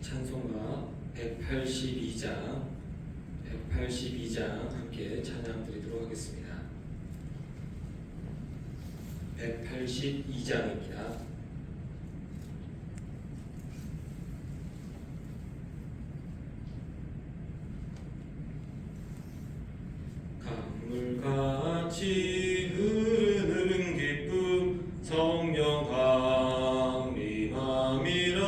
찬송가 182장 함께 찬양 드리도록 하겠습니다. 182장입니다. 강물같이 흐르는 기쁨 성령 강림함이라.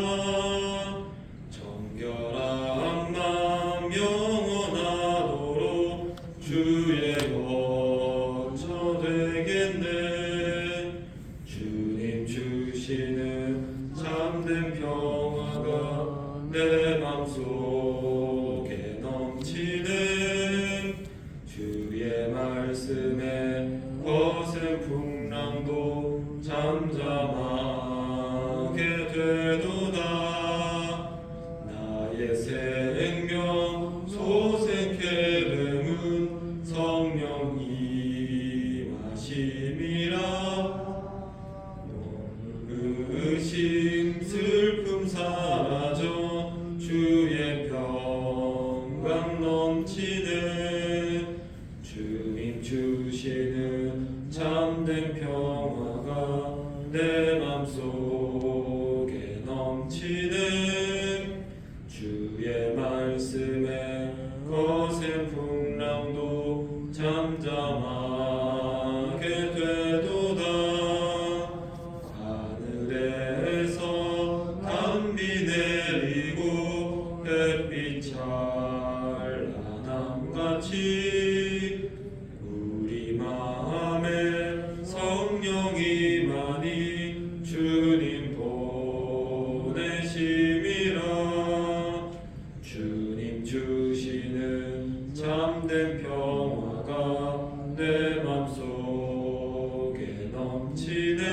정결한 맘 영원하도록 주의 거처 되겠네. 주님 주시는 참된 평화가 내 맘속에 넘치네. 주의 말씀에 거센 풍랑도 잠잠하게 되도다. 나의 생명 소생케 됨은 성령 임하심이라. 의심 슬픔 사라져 주의 평강 넘치네. 주님 주시는 참된 평화가 내 맘속에 넘치네. 주의 말씀에 거센 풍랑도 잠잠하게 되도다. 하늘에서 단비 내리고 햇빛 찬란함같이 우리 마음에 성령이 많이 주님 보내심이라. 주님 주시는 참된 평화가 내 맘속에 넘치네.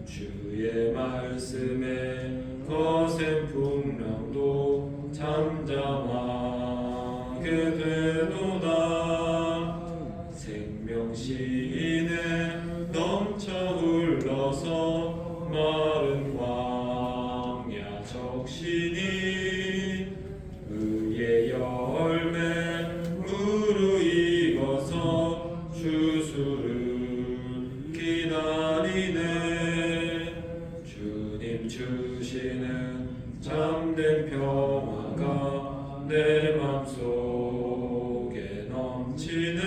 주의 말씀에 거센 풍랑도 잠잠하게 되도다. 생명시인에 넘쳐 흘러서 마른 광야 적시니 의의 열매 무르익어서 주수를 기다리네. 주님 주시는 참된 평화가 내 맘속에 넘치네.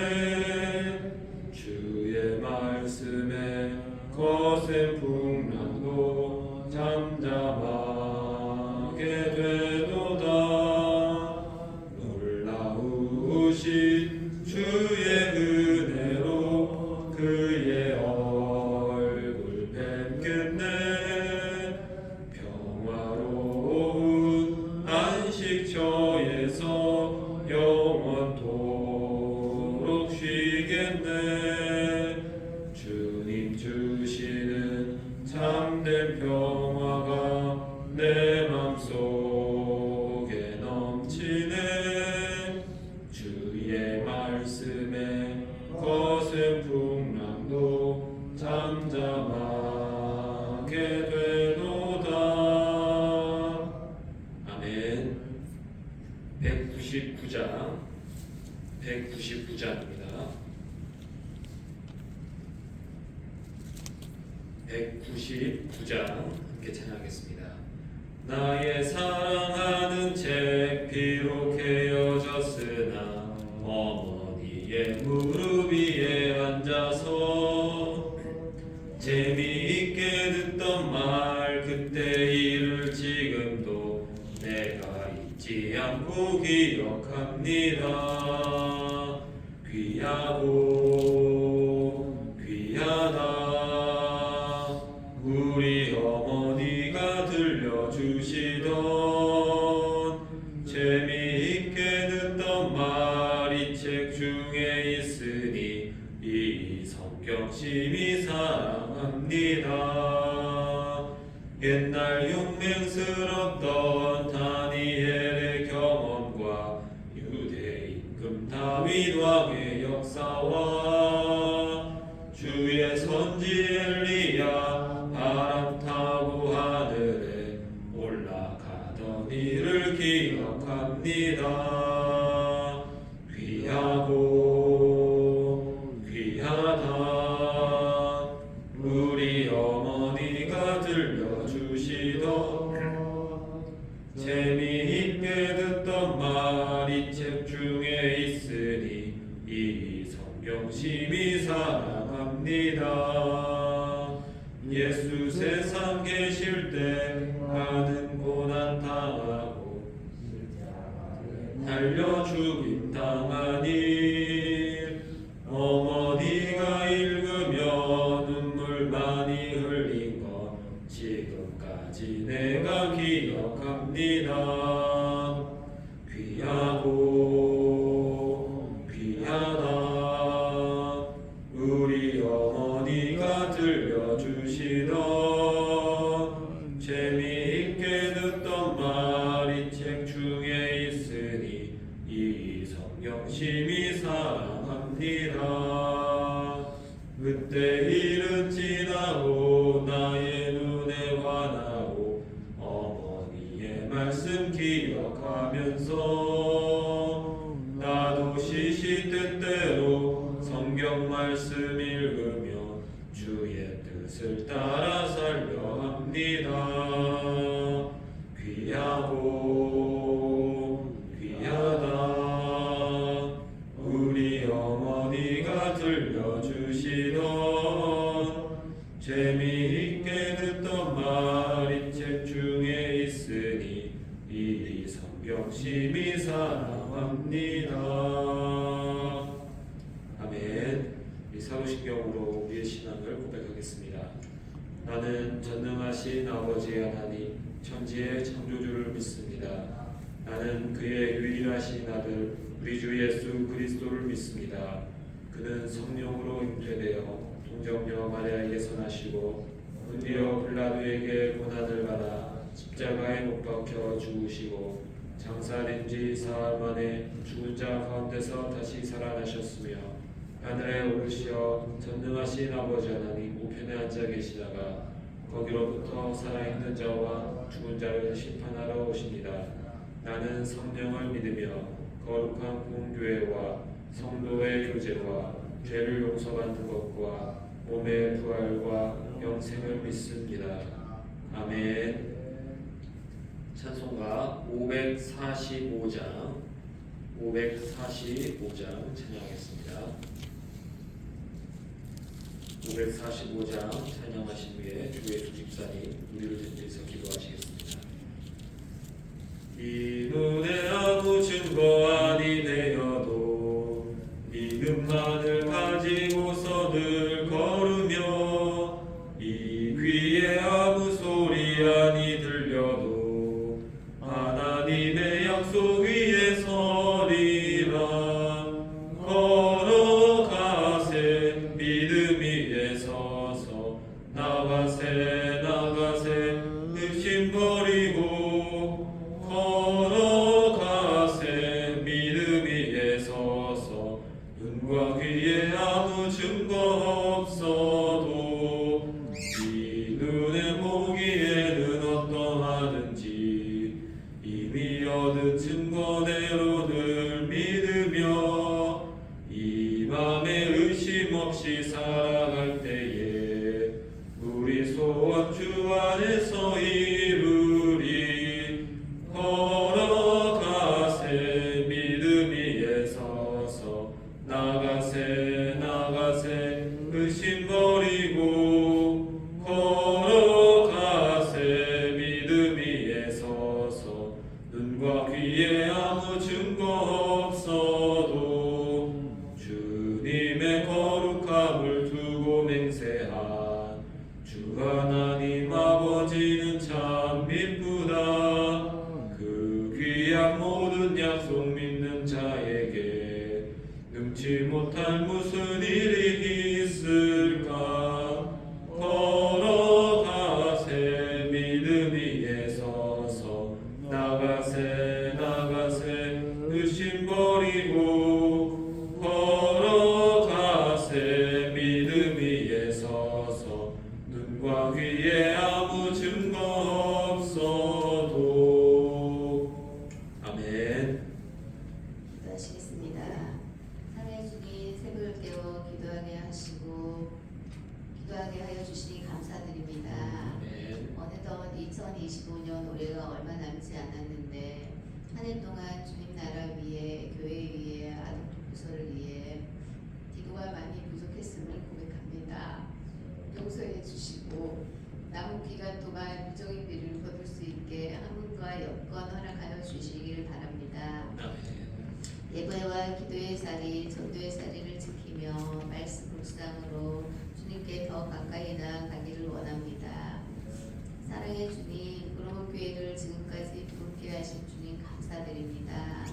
주의 말씀에 거센 풍랑도 잠잠하게 되도다. 놀라우신 주의 은혜로 그의 얼굴 뵙겠네. 평화로운 안식처에서 영원토록 쉬겠네. 주님 주시는 참된 평화가 내 맘속에 넘치네. 주의 말씀에 거센 풍랑도 잠잠하게 되도다. 아멘. 199장입니다. 199장 함께 찬양하겠습니다. 나의 사랑하는 책 비록 헤어졌으나 어머니의 무릎 위에 앉아서 재미있게 듣던 말 그때 일을 지금도 내가 잊지 않고 기억합니다. 귀하고 귀하다. 우리 어머니가 들려주시던 재미있게 듣던 말 이 책 중에 있으니 이 성경 심히 사랑합니다. 옛날 용맹스럽던 다니엘의 경험과 유대 임금 다윗 왕의 역사와 주의 선지 엘리야 바람 타고 하늘에 올라가던 합니다. 귀하고 귀하다. 우리 어머니가 들려주시던 재미있게 듣던 말이 책 중에 있으니 이 성경심이 사랑합니다. 예수 세상 계실 때 많은 고난 당하고 달려 죽임 당하니 어머니가 읽으며 눈물 많이 흘린 것 지금까지 내가 기억합니다. 귀하고 귀하다. 우리 어머니가 들려주시던 재미있게 듣던 말이 책 중에 있으니 이 성경심이 사랑합니다. 그때 일은 지나고 나의 눈에 환하고 어머니의 말씀 기억하면서 나도 시시때때로 성경 말씀 읽으며 주의 뜻을 따라 살려 합니다. 귀하고 귀하다. 우리 어머니가 들려주시던 재미있게 듣던 말이 책 중에 있으니 이 성경심이 사랑합니다. 아멘. 이 사도신경으로 우리의 신앙을 고백하겠습니다. 나는 전능하신 아버지 하나님 천지의 창조주를 믿습니다. 나는 그의 유일하신 아들 우리 주 예수 그리스도를 믿습니다. 그는 성령으로 잉태되어 동정녀 마리아에게서 나시고 본디오 빌라도에게 고난을 받아 십자가에 못 박혀 죽으시고 장사된 지 사흘 만에 죽은 자 가운데서 다시 살아나셨으며 하늘에 오르시어 전능하신 아버지 하나님 우편에 앉아 계시다가 거기로부터 살아있는 자와 죽은 자를 심판하러 오십니다. 나는 성령을 믿으며 거룩한 공교회와 성도의 교제와 죄를 용서받는 것과 몸의 부활과 영생을 믿습니다. 아멘. 찬송가 545장 찬양하겠습니다. 545장 찬양하신 후에 주예수 집사님 우리를 위해서 기도하시겠습니다. 이 눈에 아무 증거 아니 되어도 믿음만을 가지고서 늘 걸으며 이 귀에 아무 소리 아니 들려도 하나님의 약속 위에 서리라. 걸어가세 믿음 위에 서서 나가세 의심 버리고 걸어가세 믿음 위에 서서 눈과 귀에 아무 증거 없어도 이 눈에 보기에는 어떠하든지 이미 얻은 증거대로 늘 믿으며 이 맘에 의심 없이 살아갈 때에 우리 소원 주 안에서 이루리. 걸어가세 믿음 위에 서서 나가세 의심 버리고 걸어가세 믿음 위에 서서 눈과 귀에 아무 증거 없어도 주님의 거룩함을 두고 맹세한 주 하나님 아버지는 참 미쁘다. 그 귀한 모든 약속 믿는 자에게 능치 못할 무슨 일이 있을까. 걸어가세 믿음 위에 서서 나가세 의심 버리고 걸어가세 믿음 위에 서서 눈과 귀에 아무 증거 없어도. 아멘. 감사하게 하여 주시니 감사드립니다. 어느덧 2025년 올해가 얼마 남지 않았는데 한 해 동안 주님 나라 위에, 교회 위에, 아동복지소를 위해 기도가 많이 부족했음을 고백합니다. 용서해 주시고 남은 기간 동안 무적인 비를 거둘 수 있게 한문과 여건 허락하여 주시길 바랍니다. 예배와 기도의 자리, 전도의 자리를 지키며 말씀 묵상으로 주님께 더 가까이 나아가기를 원합니다. 사랑의 주님, 구로문 교회를 지금까지 부흥케 하신 주님 감사드립니다.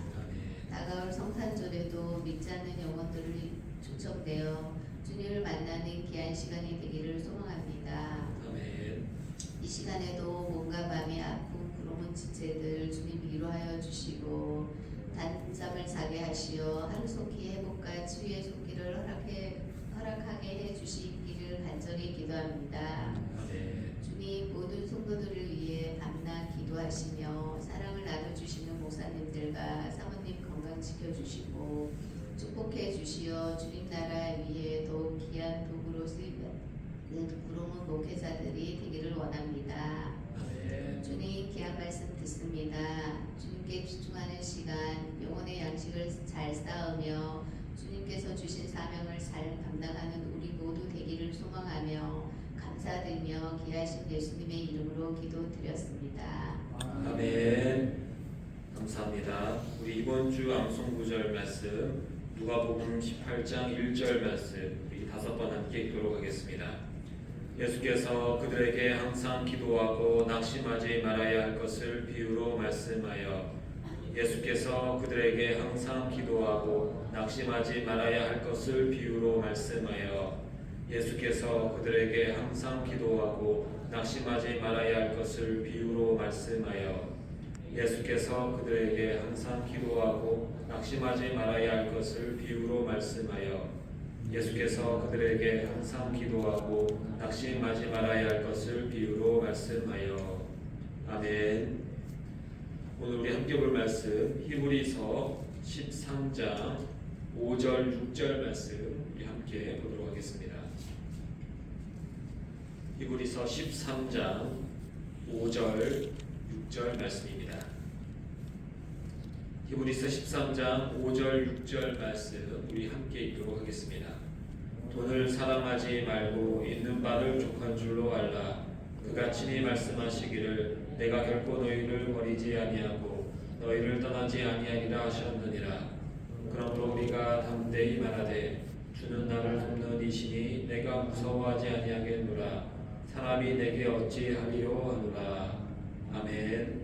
다가올 성탄절에도 믿지 않는 영혼들을 초청되어 주님을 만나는 귀한 시간이 되기를 소망합니다. 이 시간에도 몸과 마음이 아픈 구로문 지체들 주님 위로하여 주시고 단잠을 자게 하시어 하루속히 회복과 치유의 손길을 허락하게 해주시기를 간절히 기도합니다. 주님 모든 성도들을 위해 밤낮 기도하시며 사랑을 나눠주시는 목사님들과 사모님 건강 지켜주시고 축복해 주시어 주님 나라 위에 더욱 귀한 도구로 쓰이는 구로문 목회자들이 되기를 원합니다. 주님 귀한 말씀 듣습니다. 주님께 집중하는 시간, 영혼의 양식을 잘 쌓으며 주님께서 주신 사명을 잘 감당하는 우리 모두 되기를 소망하며 감사드리며 귀하신 예수님의 이름으로 기도드렸습니다. 아멘. 감사합니다. 우리 이번 주 암송 구절 말씀 누가복음 18장 1절 말씀 우리 5번 함께 읽도록 하겠습니다. 예수께서 그들에게 항상 기도하고 낙심하지 말아야 할 것을 비유로 말씀하여 예수께서 그들에게 항상 기도하고 낙심하지 말아야 할 것을 비유로 말씀하여 예수께서 그들에게 항상 기도하고 낙심하지 말아야 할 것을 비유로 말씀하여 예수께서 그들에게 항상 기도하고 낙심하지 말아야 할 것을 비유로 말씀하여 예수께서 그들에게 항상 기도하고 낙심하지 말아야 할 것을 비유로 말씀하여 아멘. 오늘 우리 함께 볼 말씀 히브리서 13장 5절 6절 말씀 우리 함께 보도록 하겠습니다. 히브리서 13장 5절 6절 말씀입니다. 히브리서 13장 5절 6절 말씀 우리 함께 읽도록 하겠습니다. 돈을 사랑하지 말고 있는 바를 족한 줄로 알라. 그가 친히 말씀하시기를 내가 결코 너희를 버리지 아니하고 너희를 떠나지 아니하리라 하셨느니라. 그러므로 우리가 담대히 말하되 주는 나를 돕는 이시니 내가 무서워하지 아니하겠노라. 사람이 내게 어찌하리요 하노라. 아멘.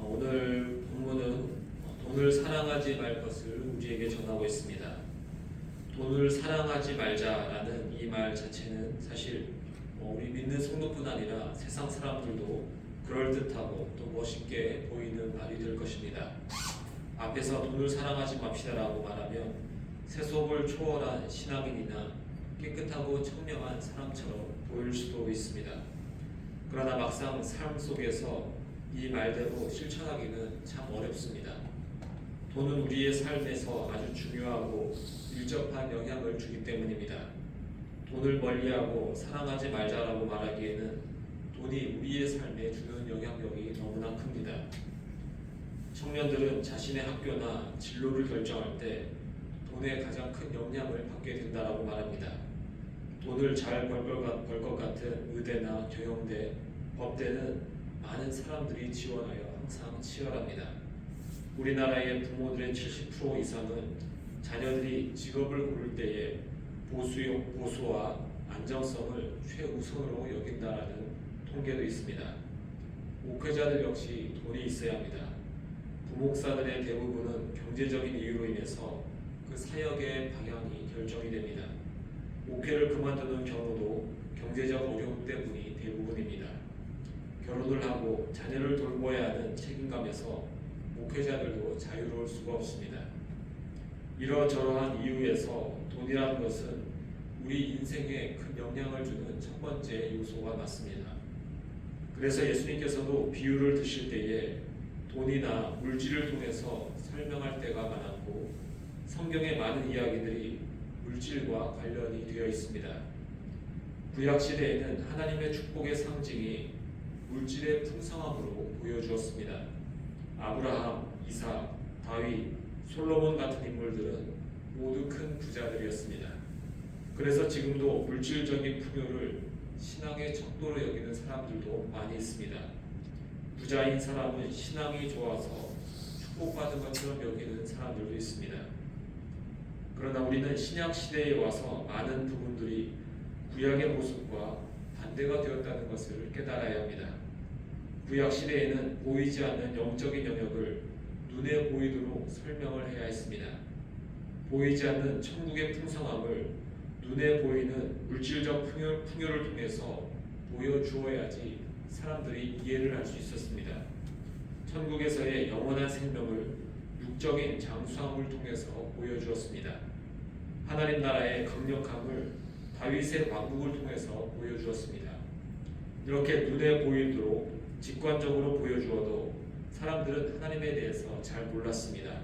오늘 본문은 돈을 사랑하지 말 것을 우리에게 전하고 있습니다. 돈을 사랑하지 말자라는 이 말 자체는 사실 우리 믿는 성도뿐 아니라 세상 사람들도 그럴듯하고 또 멋있게 보이는 말이 될 것입니다. 앞에서 돈을 사랑하지 맙시다라고 말하면 세속을 초월한 신앙인이나 깨끗하고 청명한 사람처럼 보일 수도 있습니다. 그러나 막상 삶 속에서 이 말대로 실천하기는 참 어렵습니다. 돈은 우리의 삶에서 아주 중요하고 밀접한 영향을 주기 때문입니다. 돈을 멀리하고 사랑하지 말자라고 말하기에는 돈이 우리의 삶에 주는 영향력이 너무나 큽니다. 청년들은 자신의 학교나 진로를 결정할 때 돈에 가장 큰 영향을 받게 된다라고 말합니다. 돈을 잘 벌 것 같은 의대나 경영대, 법대는 많은 사람들이 지원하여 항상 치열합니다. 우리나라의 부모들의 70% 이상은 자녀들이 직업을 고를 때에 보수와 안정성을 최우선으로 여긴다라는 통계도 있습니다. 목회자들 역시 돈이 있어야 합니다. 부목사들의 대부분은 경제적인 이유로 인해서 그 사역의 방향이 결정이 됩니다. 목회를 그만두는 경우도 경제적 어려움 때문이 대부분입니다. 결혼을 하고 자녀를 돌보아야 하는 책임감에서 목회자들도 자유로울 수가 없습니다. 이러저러한 이유에서 돈이라는 것은 우리 인생에 큰 영향을 주는 첫 번째 요소가 맞습니다. 그래서 예수님께서도 비유를 드실 때에 돈이나 물질을 통해서 설명할 때가 많았고 성경의 많은 이야기들이 물질과 관련이 되어 있습니다. 구약 시대에는 하나님의 축복의 상징이 물질의 풍성함으로 보여주었습니다. 아브라함, 이삭, 다윗, 솔로몬 같은 인물들은 모두 큰 부자들이었습니다. 그래서 지금도 물질적인 풍요를 신앙의 척도로 여기는 사람들도 많이 있습니다. 부자인 사람은 신앙이 좋아서 축복받은 것처럼 여기는 사람들도 있습니다. 그러나 우리는 신약 시대에 와서 많은 부분들이 구약의 모습과 반대가 되었다는 것을 깨달아야 합니다. 구약 시대에는 보이지 않는 영적인 영역을 눈에 보이도록 설명을 해야 했습니다. 보이지 않는 천국의 풍성함을 눈에 보이는 물질적 풍요를 통해서 보여주어야지 사람들이 이해를 할 수 있었습니다. 천국에서의 영원한 생명을 육적인 장수함을 통해서 보여주었습니다. 하나님 나라의 강력함을 다윗의 왕국을 통해서 보여주었습니다. 이렇게 눈에 보이도록 직관적으로 보여주어도 사람들은 하나님에 대해서 잘 몰랐습니다.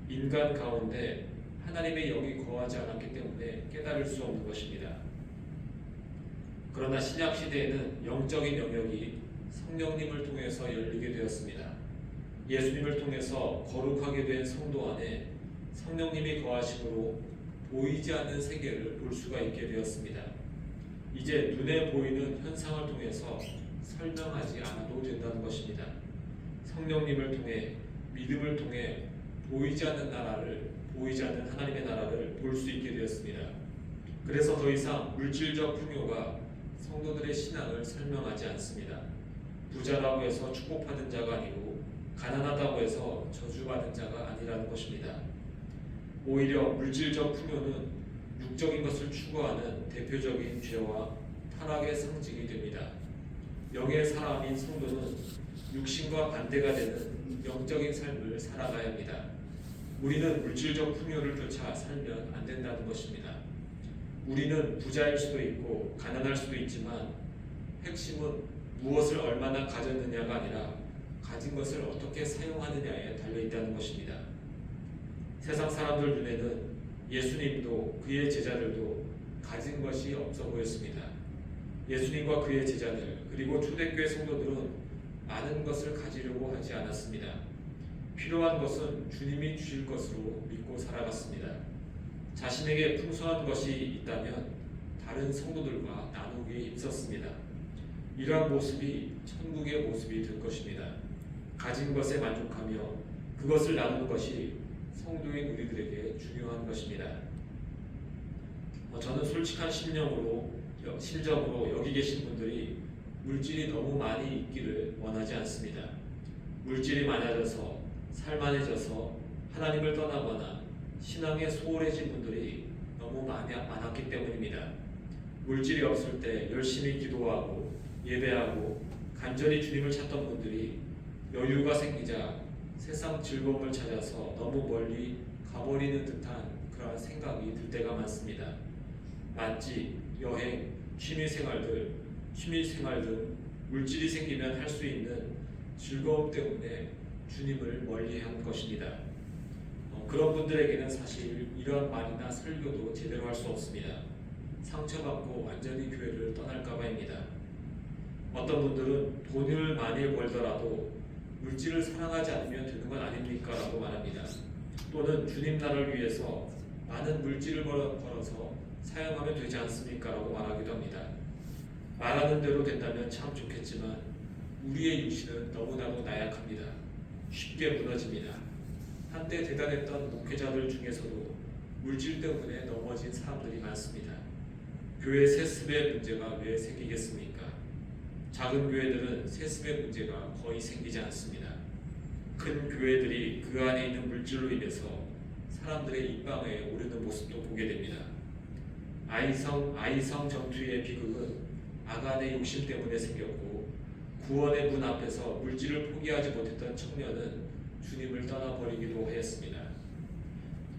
인간 가운데 하나님의 영이 거하지 않았기 때문에 깨달을 수 없는 것입니다. 그러나 신약 시대에는 영적인 영역이 성령님을 통해서 열리게 되었습니다. 예수님을 통해서 거룩하게 된 성도 안에 성령님이 거하심으로 보이지 않는 세계를 볼 수가 있게 되었습니다. 이제 눈에 보이는 현상을 통해서 설명하지 않아도 된다는 것입니다. 성령님을 통해 믿음을 통해 보이지 않는 하나님의 나라를 볼 수 있게 되었습니다. 그래서 더 이상 물질적 풍요가 성도들의 신앙을 설명하지 않습니다. 부자라고 해서 축복받은 자가 아니고 가난하다고 해서 저주받은 자가 아니라는 것입니다. 오히려 물질적 풍요는 육적인 것을 추구하는 대표적인 죄와 타락의 상징이 됩니다. 영의 사람인 성도는 육신과 반대가 되는 영적인 삶을 살아가야 합니다. 우리는 물질적 풍요를 쫓아 살면 안 된다는 것입니다. 우리는 부자일 수도 있고 가난할 수도 있지만 핵심은 무엇을 얼마나 가졌느냐가 아니라 가진 것을 어떻게 사용하느냐에 달려있다는 것입니다. 세상 사람들 눈에는 예수님도 그의 제자들도 가진 것이 없어 보였습니다. 예수님과 그의 제자들 그리고 초대교회 성도들은 많은 것을 가지려고 하지 않았습니다. 필요한 것은 주님이 주실 것으로 믿고 살아갔습니다. 자신에게 풍성한 것이 있다면 다른 성도들과 나누기에 힘썼습니다. 이러한 모습이 천국의 모습이 될 것입니다. 가진 것에 만족하며 그것을 나누는 것이 성도인 우리들에게 중요한 것입니다. 저는 솔직한 심정으로 여기 계신 분들이 물질이 너무 많이 있기를 원하지 않습니다. 물질이 많아져서 살만해져서 하나님을 떠나거나 신앙에 소홀해진 분들이 너무 많았기 때문입니다. 물질이 없을 때 열심히 기도하고 예배하고 간절히 주님을 찾던 분들이 여유가 생기자 세상 즐거움을 찾아서 너무 멀리 가버리는 듯한 그러한 생각이 들 때가 많습니다. 맛집, 여행, 취미생활 등 물질이 생기면 할 수 있는 즐거움 때문에 주님을 멀리한 것입니다. 그런 분들에게는 사실 이러한 말이나 설교도 제대로 할 수 없습니다. 상처받고 완전히 교회를 떠날까 봐입니다. 어떤 분들은 돈을 많이 벌더라도 물질을 사랑하지 않으면 되는 건 아닙니까? 라고 말합니다. 또는 주님 나라를 위해서 많은 물질을 벌어서 사용하면 되지 않습니까? 라고 말하기도 합니다. 말하는 대로 된다면 참 좋겠지만 우리의 육신은 너무나도 나약합니다. 쉽게 무너집니다. 한때 대단했던 목회자들 중에서도 물질 때문에 넘어진 사람들이 많습니다. 교회 세습의 문제가 왜 생기겠습니까? 작은 교회들은 세습의 문제가 거의 생기지 않습니다. 큰 교회들이 그 안에 있는 물질로 인해서 사람들의 입방에 오르는 모습도 보게 됩니다. 아이성 전투의 비극은 아간의 욕심 때문에 생겼고 구원의 문 앞에서 물질을 포기하지 못했던 청년은 주님을 떠나버리기도 하였습니다.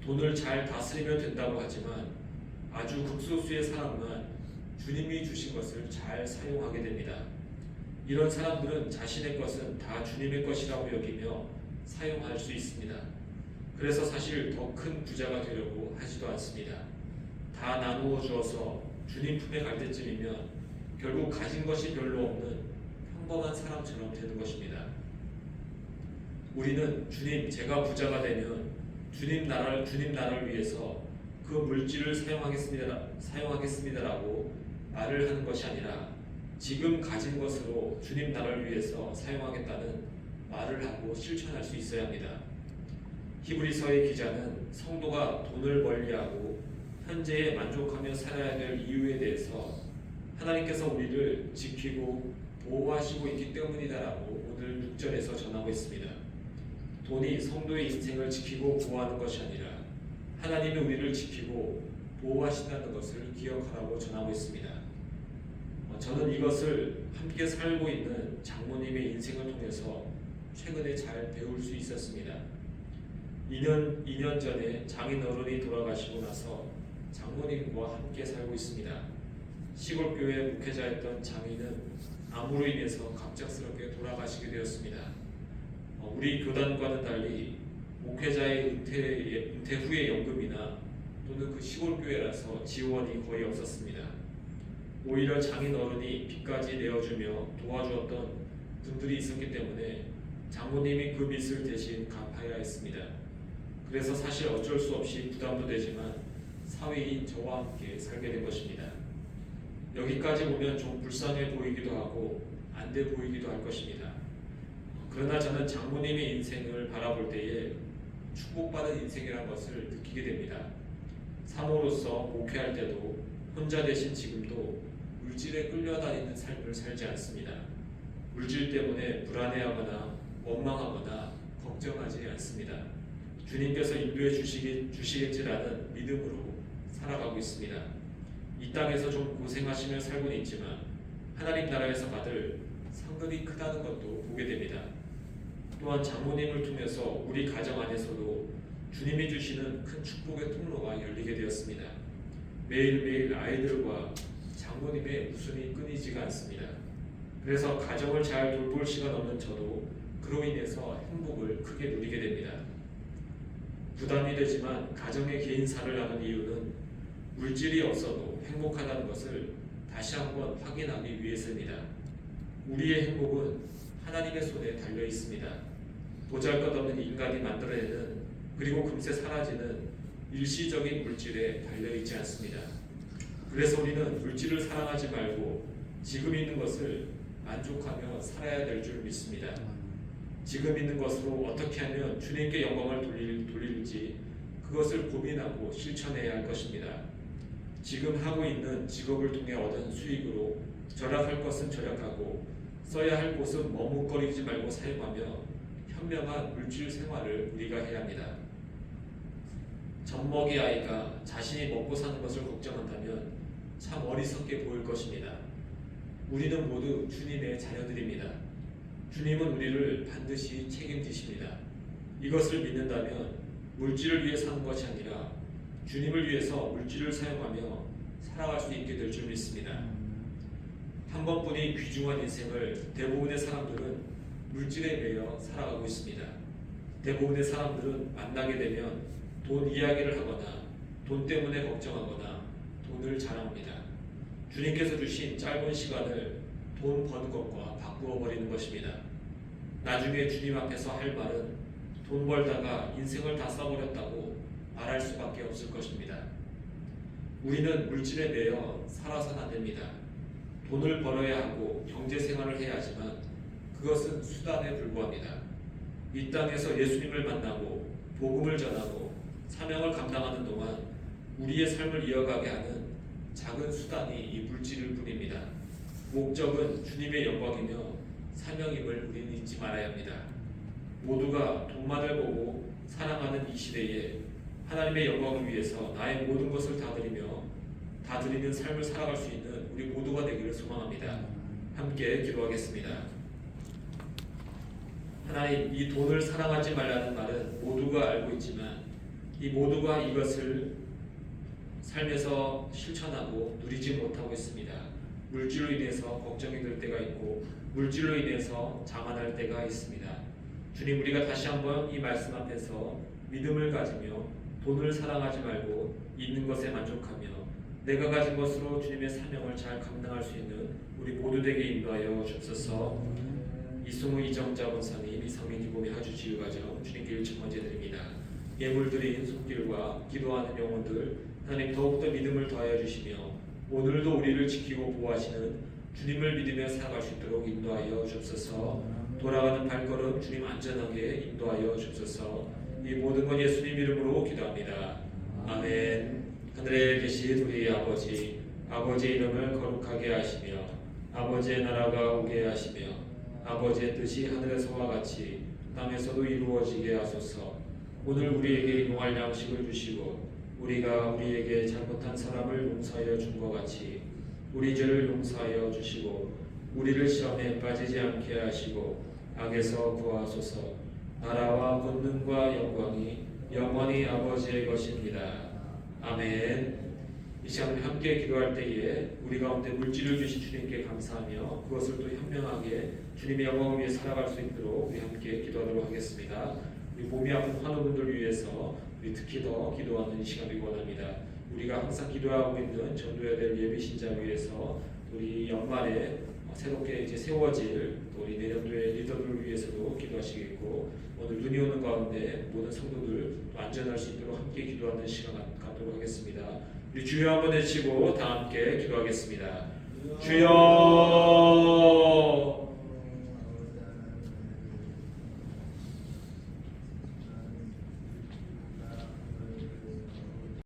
돈을 잘 다스리면 된다고 하지만 아주 극소수의 사람만 주님이 주신 것을 잘 사용하게 됩니다. 이런 사람들은 자신의 것은 다 주님의 것이라고 여기며 사용할 수 있습니다. 그래서 사실 더 큰 부자가 되려고 하지도 않습니다. 다 나누어 주어서 주님 품에 갈 때쯤이면 결국 가진 것이 별로 없는 평범한 사람처럼 되는 것입니다. 우리는 주님, 제가 부자가 되면 주님 나라를 위해서 그 물질을 사용하겠습니다라고 말을 하는 것이 아니라 지금 가진 것으로 주님 나라를 위해서 사용하겠다는 말을 하고 실천할 수 있어야 합니다. 히브리서의 기자는 성도가 돈을 멀리하고 현재에 만족하며 살아야 될 이유에 대해서 하나님께서 우리를 지키고 보호하시고 있기 때문이다라고 오늘 6절에서 전하고 있습니다. 돈이 성도의 인생을 지키고 보호하는 것이 아니라 하나님이 우리를 지키고 보호하신다는 것을 기억하라고 전하고 있습니다. 저는 이것을 함께 살고 있는 장모님의 인생을 통해서 최근에 잘 배울 수 있었습니다. 2년 전에 장인어른이 돌아가시고 나서 장모님과 함께 살고 있습니다. 시골교회 목회자였던 장인은 암으로 인해서 갑작스럽게 돌아가시게 되었습니다. 우리 교단과는 달리 목회자의 은퇴 후의 연금이나 또는 그 시골교회라서 지원이 거의 없었습니다. 오히려 장인어른이 빚까지 내어주며 도와주었던 분들이 있었기 때문에 장모님이 그 빚을 대신 갚아야 했습니다. 그래서 사실 어쩔 수 없이 부담도 되지만 사위인 저와 함께 살게 된 것입니다. 여기까지 보면 좀 불쌍해 보이기도 하고 안 돼 보이기도 할 것입니다. 그러나 저는 장모님의 인생을 바라볼 때에 축복받은 인생이라는 것을 느끼게 됩니다. 사모로서 목회할 때도 혼자 되신 지금도 물질에 끌려다니는 삶을 살지 않습니다. 물질 때문에 불안해하거나 원망하거나 걱정하지 않습니다. 주님께서 인도해 주시겠지라는 믿음으로 살아가고 있습니다. 이 땅에서 좀 고생하시며 살고는 있지만 하나님 나라에서 받을 상급이 크다는 것도 보게 됩니다. 또한 장모님을 통해서 우리 가정 안에서도 주님이 주시는 큰 축복의 통로가 열리게 되었습니다. 매일매일 아이들과 장모님의 웃음이 끊이지가 않습니다. 그래서 가정을 잘 돌볼 시간 없는 저도 그로 인해서 행복을 크게 누리게 됩니다. 부담이 되지만 가정의 개인사를 하는 이유는 물질이 없어도 행복하다는 것을 다시 한번 확인하기 위해서입니다. 우리의 행복은 하나님의 손에 달려 있습니다. 보잘것없는 인간이 만들어내는 그리고 금세 사라지는 일시적인 물질에 달려 있지 않습니다. 그래서 우리는 물질을 사랑하지 말고 지금 있는 것을 만족하며 살아야 될 줄 믿습니다. 지금 있는 것으로 어떻게 하면 주님께 영광을 돌릴지 그것을 고민하고 실천해야 할 것입니다. 지금 하고 있는 직업을 통해 얻은 수익으로 절약할 것은 절약하고 써야 할 곳은 머뭇거리지 말고 사용하며 현명한 물질 생활을 우리가 해야 합니다. 젖먹이 아이가 자신이 먹고 사는 것을 걱정한다면 참 어리석게 보일 것입니다. 우리는 모두 주님의 자녀들입니다. 주님은 우리를 반드시 책임지십니다. 이것을 믿는다면 물질을 위해 사는 것이 아니라 주님을 위해서 물질을 사용하며 살아갈 수 있게 될 줄 믿습니다. 한 번뿐인 귀중한 인생을 대부분의 사람들은 물질에 매여 살아가고 있습니다. 대부분의 사람들은 만나게 되면 돈 이야기를 하거나 돈 때문에 걱정하거나 돈을 자랑합니다. 주님께서 주신 짧은 시간을 돈 버는 것과 바꾸어 버리는 것입니다. 나중에 주님 앞에서 할 말은 돈 벌다가 인생을 다 써버렸다고 말할 수밖에 없을 것입니다. 우리는 물질에 매여 살아서는 안 됩니다. 돈을 벌어야 하고 경제 생활을 해야 하지만 그것은 수단에 불과합니다. 이 땅에서 예수님을 만나고 복음을 전하고 사명을 감당하는 동안 우리의 삶을 이어가게 하는 작은 수단이 이 물질일 뿐입니다. 목적은 주님의 영광이며 사명임을 우리는 잊지 말아야 합니다. 모두가 돈만을 보고 사랑하는 이 시대에 하나님의 영광을 위해서 나의 모든 것을 다 드리는 삶을 살아갈 수 있는 우리 모두가 되기를 소망합니다. 함께 기도하겠습니다. 하나님, 이 돈을 사랑하지 말라는 말은 모두가 알고 있지만 이 모두가 이것을 삶에서 실천하고 누리지 못하고 있습니다. 물질로 인해서 걱정이 될 때가 있고 물질로 인해서 자만할 때가 있습니다. 주님, 우리가 다시 한번 이 말씀 앞에서 믿음을 가지며 돈을 사랑하지 말고 있는 것에 만족하며 내가 가진 것으로 주님의 사명을 잘 감당할 수 있는 우리 모두 되게 인도하여 주옵소서. 이승우 이정자 권사님, 이성민 기범이 하주 지유가정 주님께 1층 먼저 드립니다. 예물드린 손길과 기도하는 영혼들 하나님 더욱더 믿음을 더하여 주시며 오늘도 우리를 지키고 보호하시는 주님을 믿으며 살아갈 수 있도록 인도하여 주옵소서. 돌아가는 발걸음 주님 안전하게 인도하여 주옵소서. 이 모든 건 예수님 이름으로 기도합니다. 아멘. 하늘에 계신 우리 아버지, 아버지의 이름을 거룩하게 하시며 아버지의 나라가 오게 하시며 아버지의 뜻이 하늘에서와 같이 땅에서도 이루어지게 하소서. 오늘 우리에게 용할 양식을 주시고 우리가 우리에게 잘못한 사람을 용서하여 준 것 같이 우리 죄를 용서하여 주시고 우리를 시험에 빠지지 않게 하시고 악에서 구하소서. 나라와 권능과 영광이 영원히 아버지의 것입니다. 아멘. 이 시간 함께 기도할 때에 우리 가운데 물질을 주신 주님께 감사하며 그것을 또 현명하게 주님의 영광을 위해 살아갈 수 있도록 우리 함께 기도하도록 하겠습니다. 우리 몸이 아픈 환우분들 위해서 우리 특히 더 기도하는 이 시간을 원합니다. 우리가 항상 기도하고 있는 전도해야 될 예비신자 위해서 우리 연말에 새롭게 이제 세워질 또 우리 내년도의 리더들을 위해서도 기도하시겠고 오늘 눈이 오는 가운데 모든 성도들 안전할 수 있도록 함께 기도하는 시간 갖도록 하겠습니다. 우리 주여 한번 외치고 다 함께 기도하겠습니다. 주여